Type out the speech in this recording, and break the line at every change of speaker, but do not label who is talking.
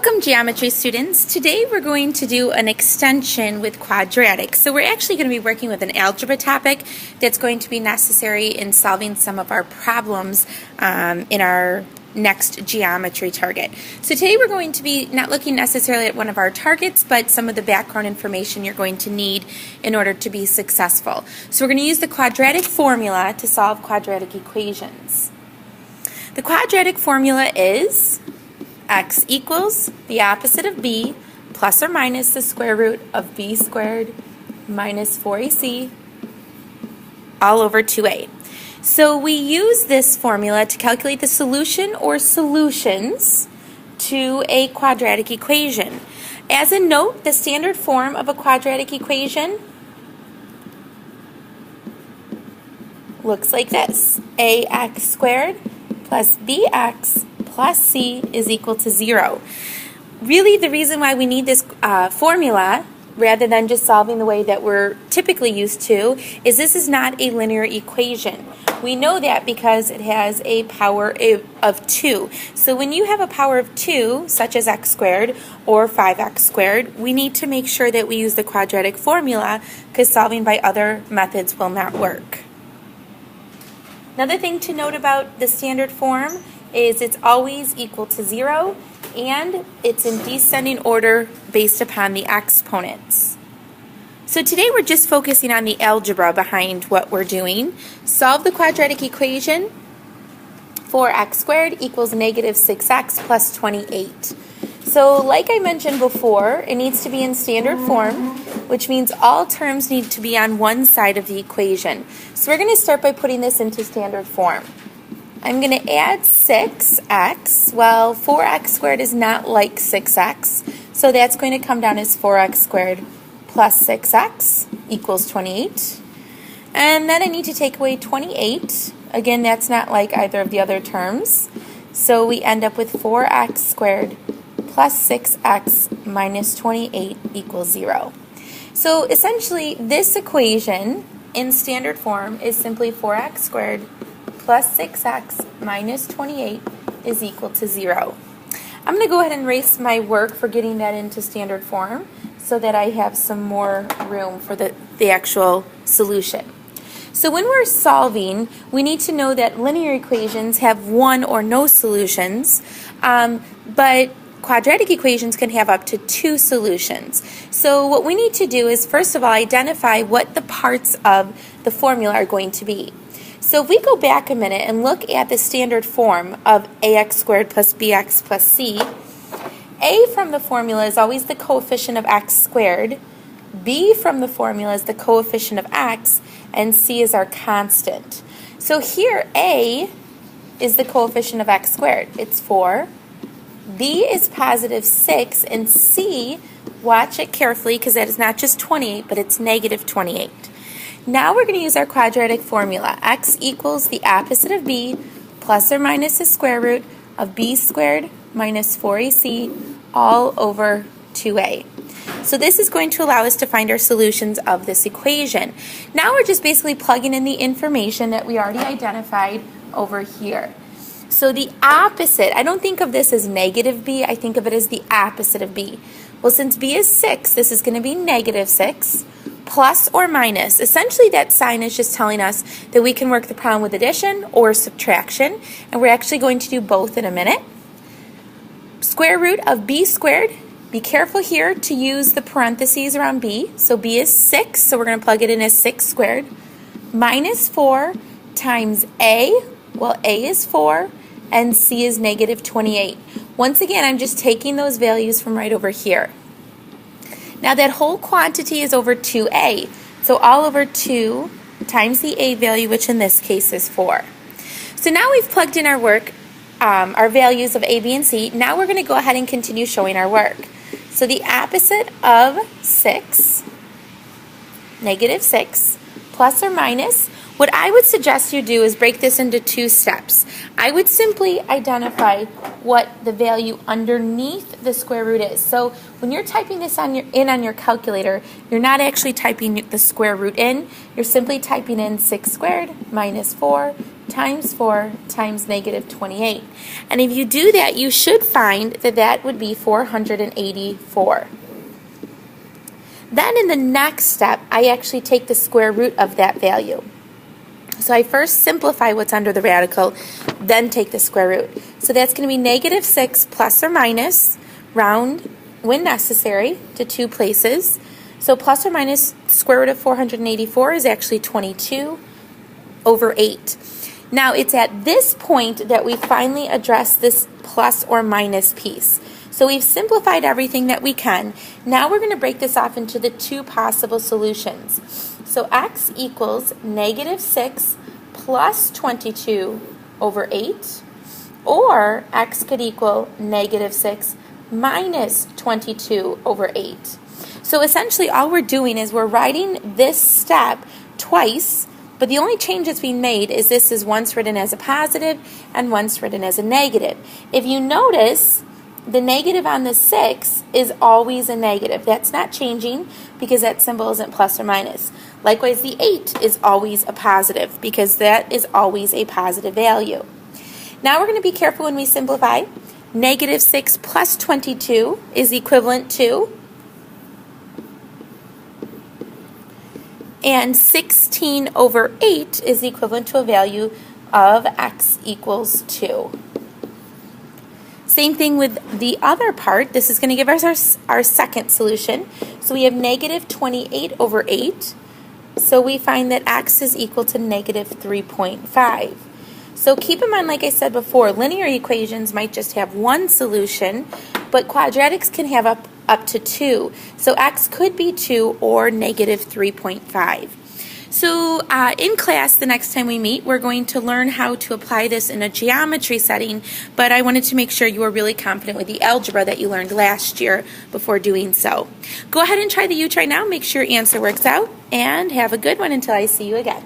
Welcome, geometry students. Today we're going to do an extension with quadratics. So we're actually going to be working with an algebra topic that's going to be necessary in solving some of our problems in our next geometry target. So today we're going to be not looking necessarily at one of our targets, but some of the background information you're going to need in order to be successful. So we're going to use the quadratic formula to solve quadratic equations. The quadratic formula is x equals the opposite of b plus or minus the square root of b squared minus 4ac all over 2a. So we use this formula to calculate the solution or solutions to a quadratic equation. As a note, the standard form of a quadratic equation looks like this: ax squared plus bx plus c is equal to 0. Really, the reason why we need this formula, rather than just solving the way that we're typically used to, is this is not a linear equation. We know that because it has a power of 2. So when you have a power of 2, such as x squared or 5x squared, we need to make sure that we use the quadratic formula, because solving by other methods will not work. Another thing to note about the standard form is it's always equal to 0, and it's in descending order based upon the exponents. So today we're just focusing on the algebra behind what we're doing. Solve the quadratic equation. 4x squared equals negative 6x plus 28. So like I mentioned before, it needs to be in standard form, which means all terms need to be on one side of the equation. So we're going to start by putting this into standard form. I'm going to add 6x. Well, 4x squared is not like 6x, so that's going to come down as 4x squared plus 6x equals 28. And then I need to take away 28. Again, that's not like either of the other terms. So we end up with 4x squared plus 6x minus 28 equals 0. So essentially, this equation in standard form is simply 4x squared plus 6x minus 28 is equal to 0. I'm going to go ahead and erase my work for getting that into standard form so that I have some more room for the actual solution. So when we're solving, we need to know that linear equations have one or no solutions, but quadratic equations can have up to 2 solutions. So what we need to do is, first of all, identify what the parts of the formula are going to be. So if we go back a minute and look at the standard form of ax squared plus bx plus c, a from the formula is always the coefficient of x squared, b from the formula is the coefficient of x, and c is our constant. So here a is the coefficient of x squared. It's 4. B is positive 6, and c, watch it carefully because that is not just 28, but it's negative 28. Now we're going to use our quadratic formula. X equals the opposite of b plus or minus the square root of b squared minus 4ac all over 2a. So this is going to allow us to find our solutions of this equation. Now we're just basically plugging in the information that we already identified over here. So the opposite, I don't think of this as negative b, I think of it as the opposite of b. Well, since b is 6, this is going to be negative 6. Plus or minus. Essentially, that sign is just telling us that we can work the problem with addition or subtraction, and we're actually going to do both in a minute. Square root of b squared. Be careful here to use the parentheses around b. So b is 6, so we're going to plug it in as 6 squared. Minus 4 times a. Well, a is 4, and c is negative 28. Once again, I'm just taking those values from right over here. Now that whole quantity is over 2a, so all over 2 times the a value, which in this case is 4. So now we've plugged in our work, our values of a, b, and c. Now we're going to go ahead and continue showing our work. So the opposite of 6, negative 6, plus or minus, what I would suggest you do is break this into 2 steps. I would simply identify what the value underneath the square root is. So when you're typing this on your calculator, you're not actually typing the square root in. You're simply typing in 6 squared minus 4 times 4 times negative 28. And if you do that, you should find that that would be 484. Then in the next step, I actually take the square root of that value. So I first simplify what's under the radical, then take the square root. So that's going to be negative 6 plus or minus, round when necessary to 2 places. So plus or minus square root of 484 is actually 22 over 8. Now it's at this point that we finally address this plus or minus piece. So we've simplified everything that we can. Now we're going to break this off into the 2 possible solutions. So x equals negative 6 plus 22 over 8, or x could equal negative 6 minus 22 over 8. So essentially all we're doing is we're writing this step twice, but the only change that's being made is this is once written as a positive and once written as a negative. If you notice, the negative on the 6 is always a negative. That's not changing because that symbol isn't plus or minus. Likewise, the 8 is always a positive because that is always a positive value. Now we're going to be careful when we simplify. Negative 6 plus 22 is equivalent to, and 16 over 8 is equivalent to a value of x equals 2. Same thing with the other part. This is going to give us our second solution. So we have negative 28 over 8. So we find that x is equal to negative 3.5. So keep in mind, like I said before, linear equations might just have one solution, but quadratics can have up to 2. So x could be 2 or negative 3.5. So in class, the next time we meet, we're going to learn how to apply this in a geometry setting, but I wanted to make sure you were really confident with the algebra that you learned last year before doing so. Go ahead and try the U-try now, make sure your answer works out, and have a good one until I see you again.